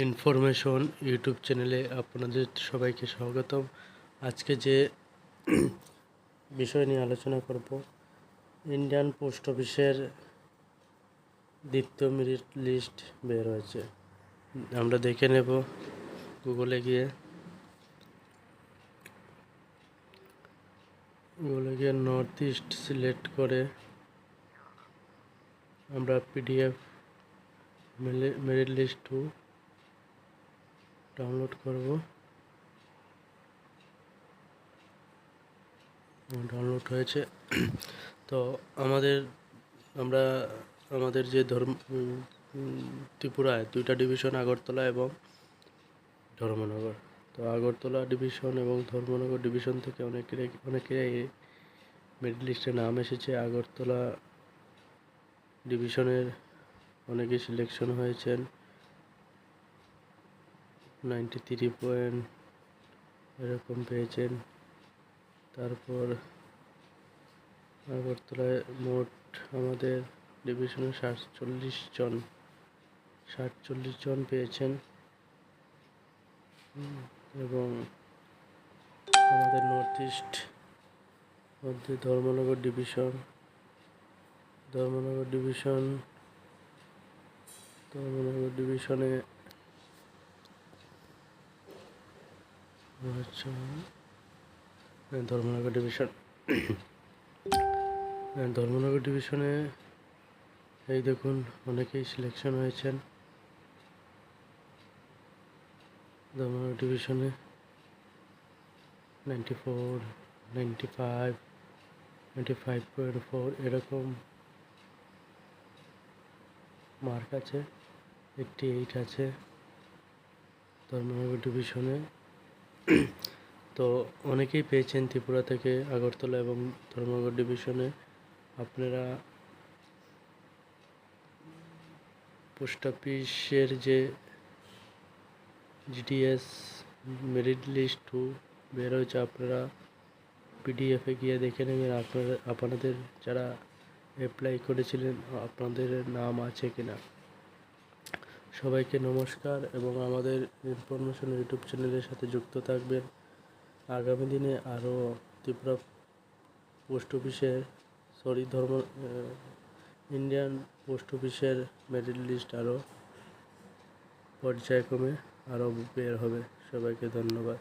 Information YouTube চ্যানেলে আপনাদের সবাইকে স্বাগতম। আজকে যে বিষয় নিয়ে আলোচনা করব, ইন্ডিয়ান পোস্ট অফিসের দ্বিতীয় মেরিট লিস্ট বের হয়েছে। আমরা দেখে নেব গুগলে গিয়ে নর্থ ইস্ট সিলেক্ট করে আমরা পিডিএফ মেরিট লিস্ট 2 ডাউনলোড করব। ডাউনলোড হয়েছে। তো আমাদের যে ত্রিপুরায় 2টা ডিভিশন, আগরতলা এবং ধর্মনগর। তো আগরতলা ডিভিশন এবং ধর্মনগর ডিভিশন থেকে অনেকেরই মেরিট লিস্টে নাম এসেছে। আগরতলা ডিভিশনের অনেকে সিলেকশন হয়েছেন, 93 পয়েন্ট এরকম পেয়েছেন। তারপর আগরতলায় মোট আমাদের ডিভিশনে 47 জন পেয়েছেন। এবং আমাদের নর্থ ইস্ট মধ্যে ধর্মনগর ডিভিশনে ধর্মনগর ডিভিশনে এই দেখুন অনেকেই সিলেকশন হয়েছেন। ধর্মনগর ডিভিশনে 94, 95, 95.4 এরকম মার্ক আছে। 88 আছে ধর্মনগর ডিভিশনে। তো অনেকেই পেয়েছেন ত্রিপুরা থেকে আগরতলা এবং ধর্মনগর ডিভিশনে। আপনারা পোস্ট অফিসের যে জিডিএস মেরিট লিস্ট 2 বের হয়েছে, আপনারা পিডিএফে গিয়ে দেখে নেবেন আপনাদের যারা অ্যাপ্লাই করেছিলেন আপনাদের নাম আছে কিনা। সবাইকে নমস্কার এবং আমাদের ইনফরমেশন ইউটিউব চ্যানেলের সাথে যুক্ত থাকবেন। আগামী দিনে আরও ত্রিপুরা পোস্ট অফিসের ইন্ডিয়ান পোস্ট অফিসের মেরিট লিস্ট আরও পর্যায়ক্রমে আরও বের হবে। সবাইকে ধন্যবাদ।